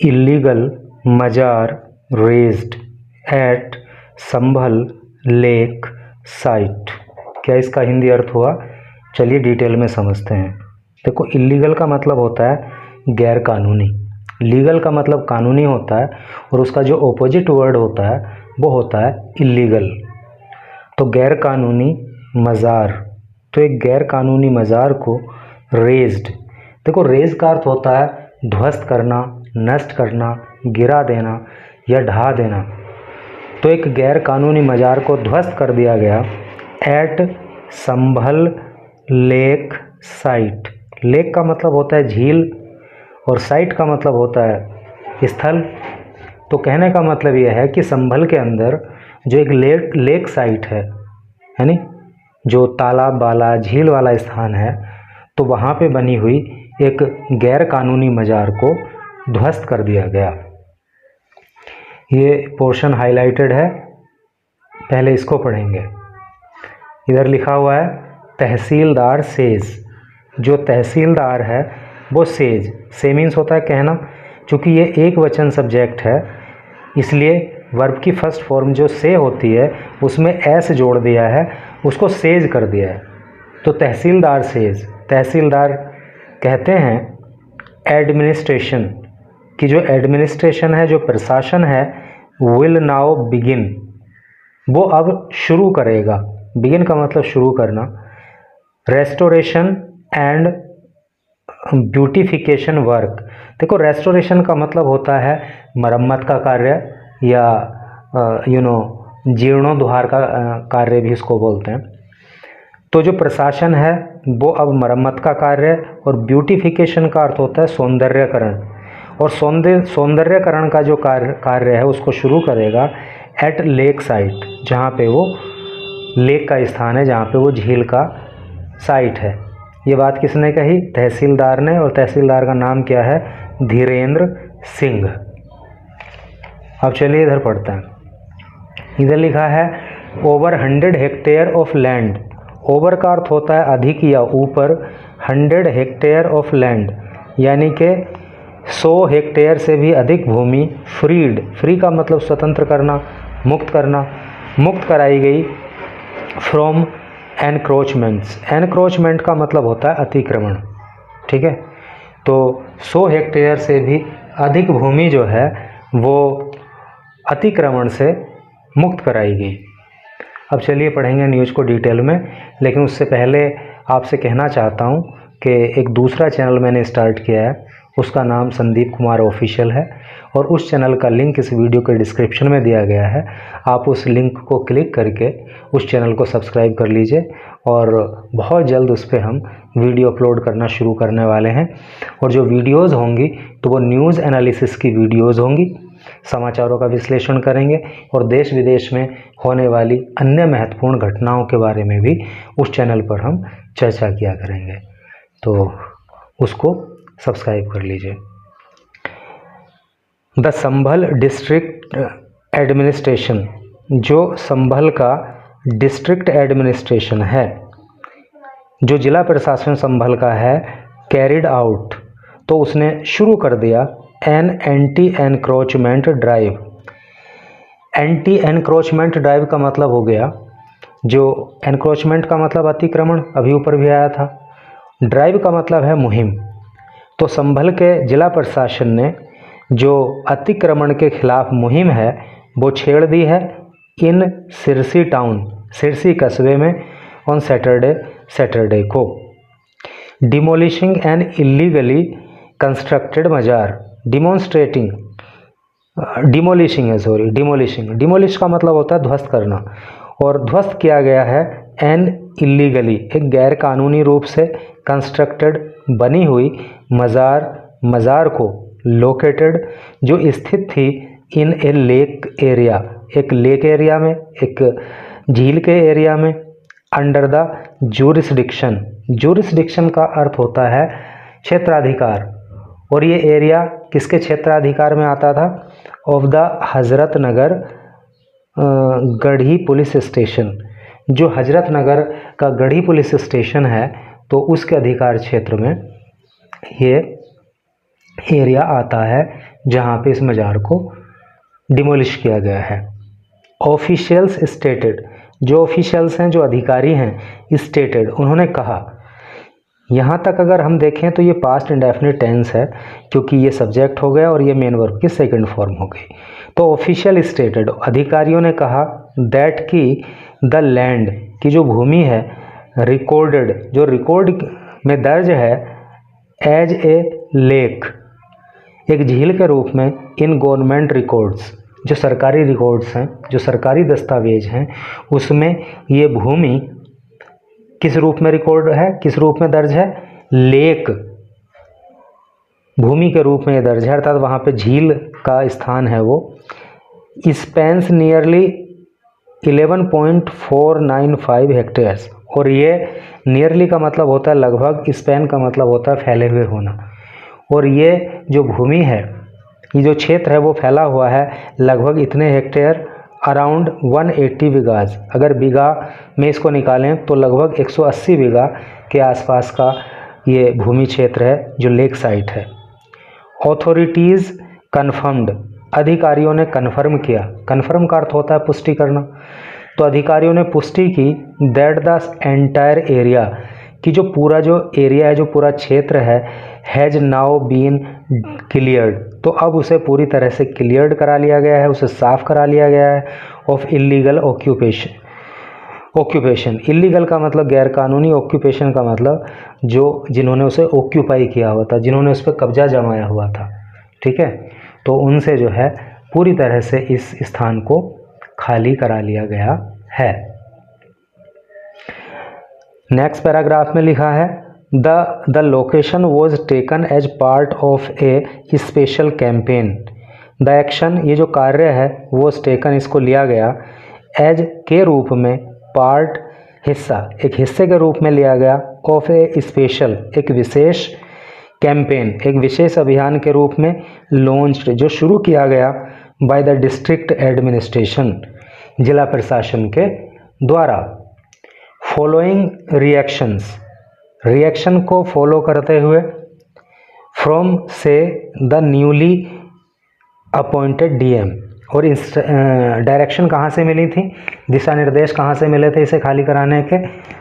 Illegal मजार raised eight संभल lake site. क्या इसका हिंदी अर्थ हुआ? चलिए डिटेल में समझते हैं। देखो, इल्लीगल का मतलब होता है गैर कानूनी, लीगल का मतलब कानूनी होता है और उसका जो ऑपोजिट वर्ड होता है वो होता है इल्लीगल। तो गैर कानूनी मज़ार, तो एक गैर कानूनी मज़ार को रेज्ड, देखो रेज का अर्थ होता है ध्वस्त करना, नष्ट करना, गिरा देना या ढहा देना। तो एक गैर कानूनी मज़ार को ध्वस्त कर दिया गया एट संभल लेक साइट। लेक का मतलब होता है झील और साइट का मतलब होता है स्थल। तो कहने का मतलब यह है कि संभल के अंदर जो एक लेक साइट है, यानी जो तालाब वाला झील वाला स्थान है, तो वहाँ पे बनी हुई एक गैर कानूनी मज़ार को ध्वस्त कर दिया गया। ये पोर्शन हाईलाइटेड है, पहले इसको पढ़ेंगे। इधर लिखा हुआ है तहसीलदार सेज। जो तहसीलदार है वो सेज, से मीन्स होता है कहना। चूँकि ये एक वचन सब्जेक्ट है इसलिए वर्ब की फर्स्ट फॉर्म जो से होती है उसमें एस जोड़ दिया है, उसको सेज कर दिया है। तो तहसीलदार सेज, तहसीलदार कहते हैं एडमिनिस्ट्रेशन की, जो एडमिनिस्ट्रेशन है, जो प्रशासन है, विल नाउ बिगिन, वो अब शुरू करेगा। बिगिन का मतलब शुरू करना। Restoration and beautification work. देखो, रेस्टोरेशन का मतलब होता है मरम्मत का कार्य या जीर्णोद्धार का कार्य भी इसको बोलते हैं। तो जो प्रशासन है वो अब मरम्मत का कार्य, और ब्यूटिफिकेशन का अर्थ होता है सौंदर्यकरण, और सौंदर्यकरण का जो कार्य है उसको शुरू करेगा एट लेक साइट, जहाँ पे वो लेक का स्थान है, जहाँ पे वो झील का साइट है। ये बात किसने कही? तहसीलदार ने, और तहसीलदार का नाम क्या है? धीरेन्द्र सिंह। अब चलिए इधर पढ़ते हैं। इधर लिखा है over 100 hectare of land. Over का अर्थ होता है अधिक या ऊपर, 100 हेक्टेयर ऑफ लैंड यानी कि 100 हेक्टेयर से भी अधिक भूमि फ्रीड, फ्री का मतलब स्वतंत्र करना, मुक्त करना, मुक्त कराई गई फ्रॉम एनक्रोचमेंट्स। एनक्रोचमेंट का मतलब होता है अतिक्रमण, ठीक है। तो 100 हेक्टेयर से भी अधिक भूमि जो है वो अतिक्रमण से मुक्त कराई गई। अब चलिए पढ़ेंगे न्यूज़ को डिटेल में, लेकिन उससे पहले आपसे कहना चाहता हूँ कि एक दूसरा चैनल मैंने स्टार्ट किया है, उसका नाम संदीप कुमार ऑफिशियल है, और उस चैनल का लिंक इस वीडियो के डिस्क्रिप्शन में दिया गया है। आप उस लिंक को क्लिक करके उस चैनल को सब्सक्राइब कर लीजिए, और बहुत जल्द उस पर हम वीडियो अपलोड करना शुरू करने वाले हैं। और जो वीडियोज़ होंगी तो वो न्यूज़ एनालिसिस की वीडियोज़ होंगी, समाचारों का विश्लेषण करेंगे, और देश विदेश में होने वाली अन्य महत्वपूर्ण घटनाओं के बारे में भी उस चैनल पर हम चर्चा किया करेंगे। तो उसको सब्सक्राइब कर लीजिए। द संभल डिस्ट्रिक्ट एडमिनिस्ट्रेशन, जो संभल का डिस्ट्रिक्ट एडमिनिस्ट्रेशन है, जो जिला प्रशासन संभल का है, कैरिड आउट, तो उसने शुरू कर दिया an anti encroachment drive. Anti encroachment drive का मतलब हो गया, जो एनक्रोचमेंट का मतलब अतिक्रमण, अभी ऊपर भी आया था, ड्राइव का मतलब है मुहिम। तो संभल के जिला प्रशासन ने जो अतिक्रमण के खिलाफ मुहिम है वो छेड़ दी है इन सिरसी टाउन, सिरसी कस्बे में, ऑन सैटरडे को। डिमोलिशिंग एन इलीगली कंस्ट्रक्टेड मजार, डिमोलिश का मतलब होता है ध्वस्त करना, और ध्वस्त किया गया है एन इलीगली, एक गैर कानूनी रूप से कंस्ट्रक्टेड बनी हुई मज़ार को, लोकेटेड जो स्थित थी इन ए लेक एरिया, एक लेक एरिया में, एक झील के एरिया में, अंडर द जूरिसडिक्शन का अर्थ होता है क्षेत्राधिकार, और ये एरिया किसके क्षेत्राधिकार में आता था? Of the Hazrat Nagar Garhi police station, जो हजरत नगर का गढ़ी पुलिस स्टेशन है तो उसके अधिकार क्षेत्र में ये एरिया आता है, जहाँ पे इस मज़ार को डिमोलिश किया गया है। ऑफिशियल्स स्टेटेड, जो ऑफिशियल्स हैं, जो अधिकारी हैं, स्टेटेड, उन्होंने कहा। यहाँ तक अगर हम देखें तो ये पास्ट इंडेफिनिट टेंस है, क्योंकि ये सब्जेक्ट हो गया और ये मेन वर्ब की सेकंड फॉर्म हो गई। तो ऑफिशियल स्टेटेड, अधिकारियों ने कहा, दैट की द लैंड, की जो भूमि है, रिकॉर्डेड, जो रिकॉर्ड में दर्ज है, एज ए लेक, एक झील के रूप में, इन गवर्नमेंट रिकॉर्ड्स, जो सरकारी रिकॉर्ड्स हैं, जो सरकारी दस्तावेज हैं, उसमें ये भूमि किस रूप में रिकॉर्ड है, किस रूप में दर्ज है, लेक, भूमि के रूप में ये दर्ज है, अर्थात वहाँ पे झील का स्थान है वो। स्पेंस नियरली 11.495 हेक्टेयर्स, और ये नियरली का मतलब होता है लगभग, स्पेन का मतलब होता है फैले हुए होना, और ये जो भूमि है, ये जो क्षेत्र है वो फैला हुआ है लगभग इतने हेक्टेयर, अराउंड 180 बीघाज, अगर बीघा में इसको निकालें तो लगभग 180 बीघा के आसपास का ये भूमि क्षेत्र है जो लेक साइट है। ऑथोरिटीज़ कन्फर्म्ड, अधिकारियों ने कन्फर्म किया, कन्फर्म का अर्थ होता है पुष्टि करना, तो अधिकारियों ने पुष्टि की, दैट द एंटायर एरिया, कि जो पूरा जो एरिया है, जो पूरा क्षेत्र है, हैज़ नाउ बीन क्लियर्ड, तो अब उसे पूरी तरह से क्लियर्ड करा लिया गया है, उसे साफ करा लिया गया है, ऑफ इलीगल ऑक्यूपेशन, इलीगल का मतलब गैरकानूनी, ऑक्यूपेशन का मतलब जो जिन्होंने उसे ऑक्यूपाई किया हुआ था, जिन्होंने उस पर कब्जा जमाया हुआ था, ठीक है, तो उनसे जो है पूरी तरह से इस स्थान को खाली करा लिया गया है। नेक्स्ट पैराग्राफ में लिखा है, the location was taken as part of a special campaign, the action, ये जो कार्य है, वॉज टेकन, इसको लिया गया, एज के रूप में, पार्ट हिस्सा, एक हिस्से के रूप में लिया गया, ऑफ ए स्पेशल, एक विशेष कैंपेन, एक विशेष अभियान के रूप में, लॉन्च्ड, जो शुरू किया गया, बाय द डिस्ट्रिक्ट एडमिनिस्ट्रेशन, जिला प्रशासन के द्वारा। फॉलोइंग रिएक्शंस, रिएक्शन को फॉलो करते हुए, फ्रॉम से द न्यूली अपॉइंटेड डीएम, और इस डायरेक्शन कहाँ से मिली थी, दिशा निर्देश कहाँ से मिले थे इसे खाली कराने के,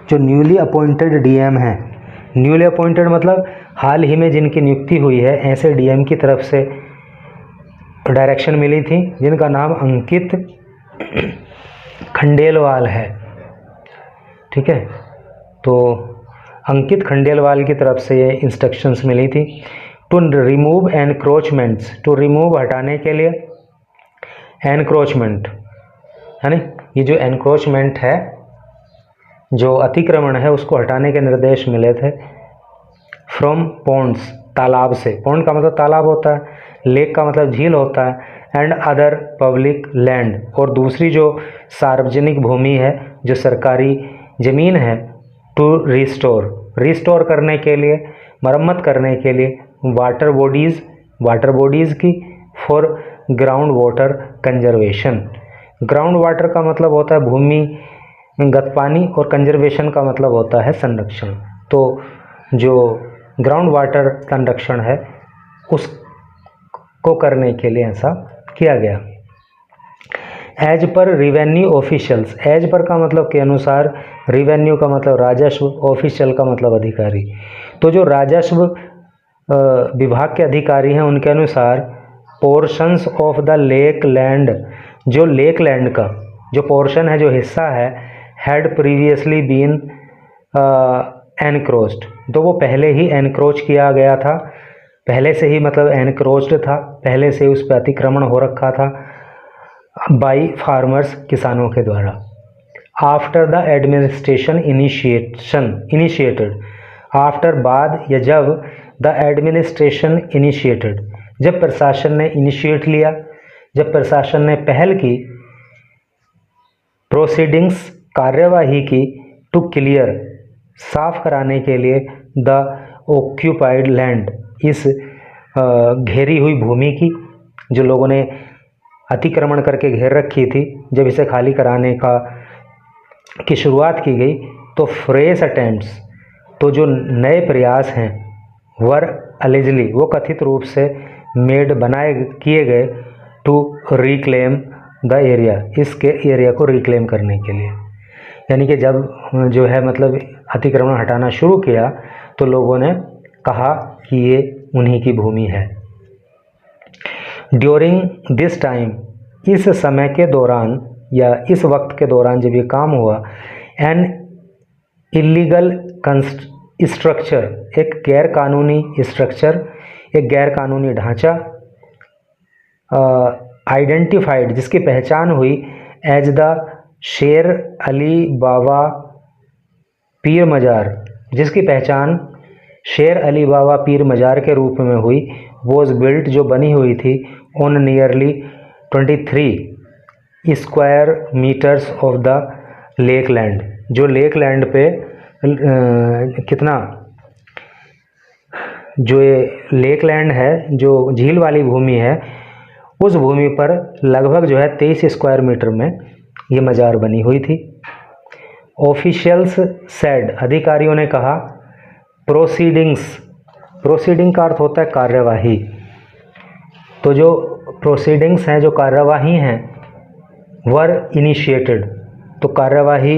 जो न्यूली अपॉइंटेड डीएम हैं, न्यूली अपॉइंटेड मतलब हाल ही में जिनकी नियुक्ति हुई है, ऐसे डीएम की तरफ से डायरेक्शन मिली थी, जिनका नाम अंकित खंडेलवाल है, ठीक है, तो अंकित खंडेलवाल की तरफ से ये इंस्ट्रक्शंस मिली थी। To remove encroachments, to remove हटाने के लिए, एनक्रोचमेंट है ना, ये जो एनक्रोचमेंट है, जो अतिक्रमण है, उसको हटाने के निर्देश मिले थे। फ्रॉम पॉन्ड्स, तालाब से, पॉन्ड का मतलब तालाब होता है, लेक का मतलब झील होता है, एंड अदर पब्लिक लैंड, और दूसरी जो सार्वजनिक भूमि है, जो सरकारी ज़मीन है, टू रिस्टोर करने के लिए, मरम्मत करने के लिए, वाटर बॉडीज़ की, for ground water conservation, ground water का मतलब होता है भूमिगत पानी, और कंजर्वेशन का मतलब होता है संरक्षण, तो जो ग्राउंड वाटर संरक्षण है उसको करने के लिए ऐसा किया गया। As per revenue officials, as per का मतलब के अनुसार, रिवेन्यू का मतलब राजस्व, ऑफिशियल का मतलब अधिकारी, तो जो राजस्व विभाग के अधिकारी हैं उनके अनुसार, portions of the lake land, जो लेक लैंड का जो पोर्शन है, जो हिस्सा है, हैड प्रीवियसली बीन एनक्रोच्ड, तो वो पहले ही एनक्रोच किया गया था, पहले से ही मतलब एनक्रोच्ड था, पहले से उस पर अतिक्रमण हो रखा था, बाई फार्मर्स, किसानों के द्वारा। After the administration initiated, after बाद या जब, द एडमिनिस्ट्रेशन इनिशिएटेड, जब प्रशासन ने इनिशिएट लिया, जब प्रशासन ने पहल की, प्रोसीडिंग्स, कार्यवाही की, टू क्लियर, साफ कराने के लिए, द ऑक्यूपाइड लैंड, इस घेरी हुई भूमि की, जो लोगों ने अतिक्रमण करके घेर रखी थी, जब इसे खाली कराने की शुरुआत की गई, तो फ्रेश अटेम्प्ट्स, तो जो नए प्रयास हैं, वर अलेजली, वो कथित रूप से मेड बनाए किए गए टू रिक्लेम द एरिया, इसके एरिया को रिक्लेम करने के लिए। यानी कि जब जो है मतलब अतिक्रमण हटाना शुरू किया तो लोगों ने कहा कि ये उन्हीं की भूमि है। ड्यूरिंग दिस टाइम, इस समय के दौरान या इस वक्त के दौरान जब ये काम हुआ, एन इलीगल स्ट्रक्चर, एक गैर कानूनी स्ट्रक्चर, एक गैर कानूनी ढांचा, आइडेंटिफाइड, जिसकी पहचान हुई एज द शेर अली बाबा पीर मज़ार, जिसकी पहचान शेर अली बाबा पीर मज़ार के रूप में हुई, वॉज बिल्ट, जो बनी हुई थी, on nearly 23 square metres of the lake land, जो लेक लैंड पे कितना, जो ये लेक लैंड है, जो झील वाली भूमि है, उस भूमि पर लगभग जो है 23 स्क्वायर मीटर में ये मज़ार बनी हुई थी। ऑफिशियल्स सेड, अधिकारियों ने कहा, प्रोसीडिंग्स, प्रोसीडिंग का अर्थ होता है कार्यवाही, तो जो प्रोसीडिंग्स हैं, जो कार्यवाही हैं, वर इनिशिएटेड, तो कार्यवाही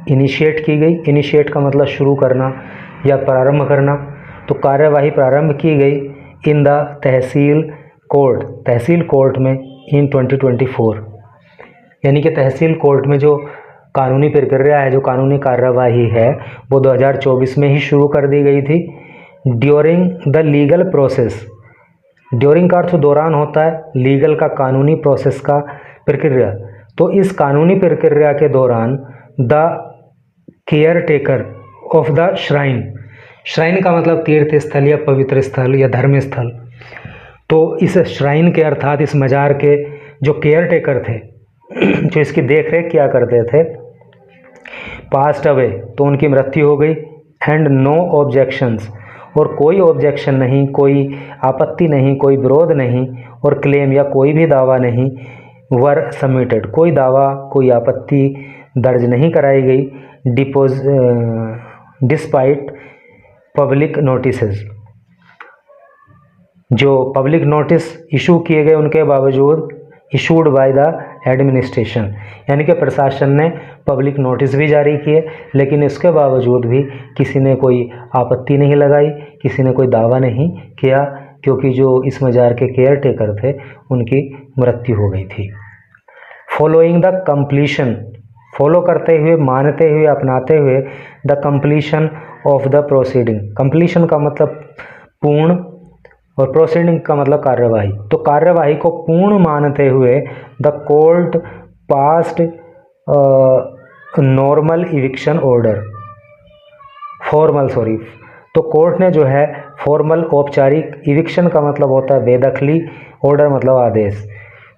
इनिशिएट की गई। इनिशिएट का मतलब शुरू करना या प्रारंभ करना, तो कार्यवाही प्रारंभ की गई in the tehsil court, tehsil court में इन 2024, यानी कि तहसील कोर्ट में जो कानूनी प्रक्रिया है, जो कानूनी कार्यवाही है, वो 2024 में ही शुरू कर दी गई थी। During the legal process, during का अर्थ दौरान होता है, लीगल का कानूनी प्रोसेस का प्रक्रिया, तो इस कानूनी प्रक्रिया के दौरान the care taker of the shrine, shrine का मतलब तीर्थ स्थल या पवित्र स्थल या धर्म स्थल, तो इस श्राइन के अर्थात इस मज़ार के जो केयर टेकर थे, जो इसकी देख रेख किया करते थे, पास्ट अवे, तो उनकी मृत्यु हो गई। एंड नो ऑब्जेक्शंस, और कोई ऑब्जेक्शन नहीं, कोई आपत्ति नहीं, कोई विरोध नहीं, और क्लेम या कोई भी दावा नहीं, वर सबमिटेड, कोई दावा कोई आपत्ति दर्ज नहीं कराई गई। डिस्पाइट पब्लिक नोटिसेस, जो पब्लिक नोटिस इशू किए गए उनके बावजूद, इशूड बाय द एडमिनिस्ट्रेशन, यानी कि प्रशासन ने पब्लिक नोटिस भी जारी किए, लेकिन इसके बावजूद भी किसी ने कोई आपत्ति नहीं लगाई, किसी ने कोई दावा नहीं किया, क्योंकि जो इस मज़ार के केयर टेकर थे उनकी मृत्यु हो गई थी। फॉलोइंग द कंप्लीशन, फॉलो करते हुए, मानते हुए, अपनाते हुए, the completion of the proceeding, completion का मतलब पूर्ण और प्रोसीडिंग का मतलब कार्यवाही, तो कार्यवाही को पूर्ण मानते हुए the court passed normal eviction order, formal, sorry, तो कोर्ट ने जो है फॉर्मल, औपचारिक, इविक्शन का मतलब होता है बेदखली, ऑर्डर मतलब आदेश,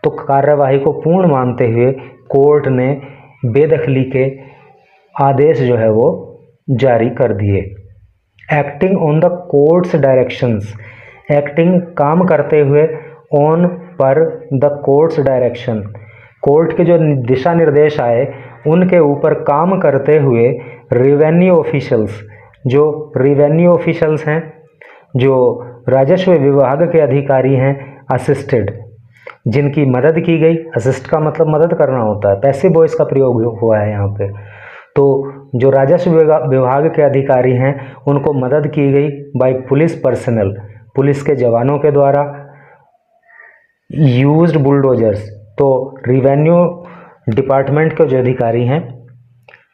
तो कार्यवाही को पूर्ण मानते हुए कोर्ट ने बेदखली के आदेश जो है वो जारी कर दिए। Acting on the courts directions, acting काम करते हुए, ऑन पर द कोर्ट्स डायरेक्शन, कोर्ट के जो दिशा निर्देश आए उनके ऊपर काम करते हुए, रेवेन्यू ऑफिशियल्स, जो रेवेन्यू ऑफिशियल्स हैं, जो राजस्व विभाग के अधिकारी हैं, असिस्टेड, जिनकी मदद की गई, असिस्ट का मतलब मदद करना होता है, पैसिव वॉइस का प्रयोग हुआ है यहाँ पे, तो जो राजस्व विभाग के अधिकारी हैं उनको मदद की गई बाय पुलिस पर्सनल, पुलिस के जवानों के द्वारा। यूज्ड बुलडोजर्स, तो रिवेन्यू डिपार्टमेंट के जो अधिकारी हैं,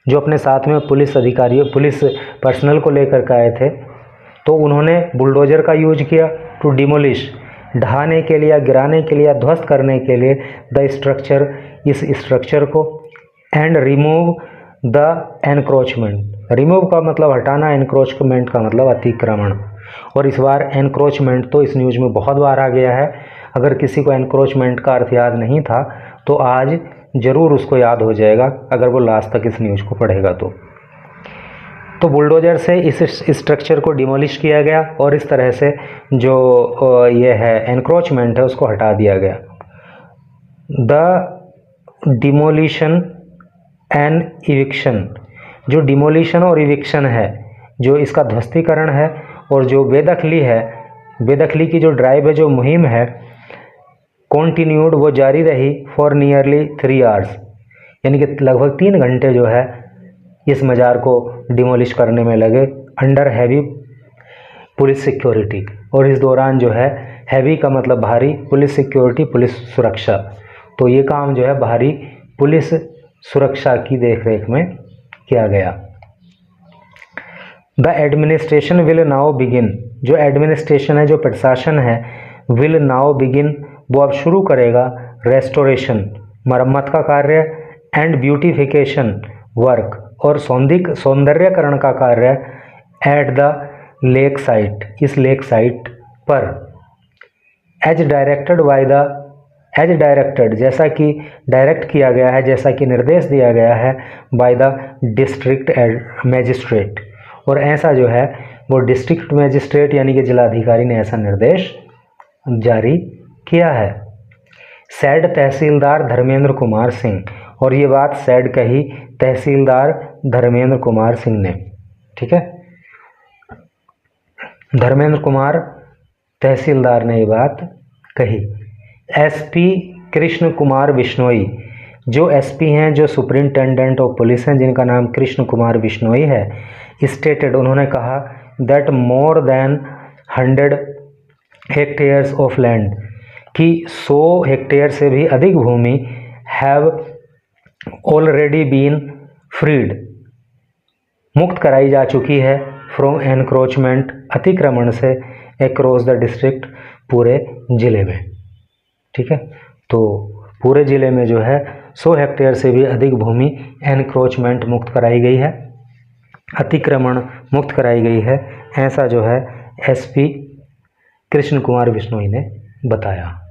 जो अपने साथ में पुलिस अधिकारियों, पुलिस पर्सनल को लेकर के आए थे, तो उन्होंने बुलडोजर का यूज किया टू डिमोलिश, ढहाने के लिए, गिराने के लिए, ध्वस्त करने के लिए, द स्ट्रक्चर, इस स्ट्रक्चर को, and remove the encroachment, remove का मतलब हटाना, एनक्रोचमेंट का मतलब अतिक्रमण, और इस बार एनक्रोचमेंट तो इस न्यूज़ में बहुत बार आ गया है, अगर किसी को एनक्रोचमेंट का अर्थ याद नहीं था तो आज ज़रूर उसको याद हो जाएगा अगर वो लास्ट तक इस न्यूज़ को पढ़ेगा तो बुलडोजर से इस स्ट्रक्चर को डिमोलिश किया गया और इस तरह से जो ये है एनक्रोचमेंट है उसको हटा दिया गया। द डिमोलिशन एंड इविक्शन, जो डिमोलिशन और इविक्शन है, जो इसका ध्वस्तीकरण है और जो बेदखली है, बेदखली की जो ड्राइव है, जो मुहिम है, कॉन्टिन्यूड, वो जारी रही फॉर नियरली 3 आवर्स, यानी कि लगभग 3 घंटे जो है इस मज़ार को डिमोलिश करने में लगे अंडर हैवी पुलिस सिक्योरिटी। और इस दौरान जो है, हैवी का मतलब भारी, पुलिस सिक्योरिटी पुलिस सुरक्षा, तो ये काम जो है भारी पुलिस सुरक्षा की देखरेख में किया गया। The administration will now begin, जो एडमिनिस्ट्रेशन है, जो प्रशासन है, विल नाउ बिगिन, वो अब शुरू करेगा रेस्टोरेशन, मरम्मत का कार्य, एंड ब्यूटिफिकेशन वर्क, और सौंदर्यकरण का कार्य एट द लेक साइट, इस लेक साइट पर, एज डायरेक्टेड, जैसा कि डायरेक्ट किया गया है, जैसा कि निर्देश दिया गया है, बाय द डिस्ट्रिक्ट मैजिस्ट्रेट, और ऐसा जो है वो डिस्ट्रिक्ट मैजिस्ट्रेट यानी कि जिलाधिकारी ने ऐसा निर्देश जारी किया है। सैड तहसीलदार धर्मेंद्र कुमार सिंह, और ये बात सैड कही तहसीलदार धर्मेंद्र कुमार सिंह ने, ठीक है, धर्मेंद्र कुमार तहसीलदार ने ये बात कही। एसपी कृष्ण कुमार बिश्नोई, जो एसपी हैं, जो सुपरिंटेंडेंट ऑफ पुलिस हैं, जिनका नाम कृष्ण कुमार बिश्नोई है, स्टेटेड, उन्होंने कहा that more than 100 hectares of land, कि 100 हेक्टेयर से भी अधिक भूमि हैव ऑलरेडी बीन फ्रीड, मुक्त कराई जा चुकी है, फ्रॉम एनक्रोचमेंट, अतिक्रमण से, अक्रॉस द डिस्ट्रिक्ट, पूरे ज़िले में, ठीक है। तो पूरे ज़िले में जो है 100 हेक्टेयर से भी अधिक भूमि एनक्रोचमेंट मुक्त कराई गई है, अतिक्रमण मुक्त कराई गई है, ऐसा जो है एसपी कृष्ण कुमार बिश्नोई ने बताया।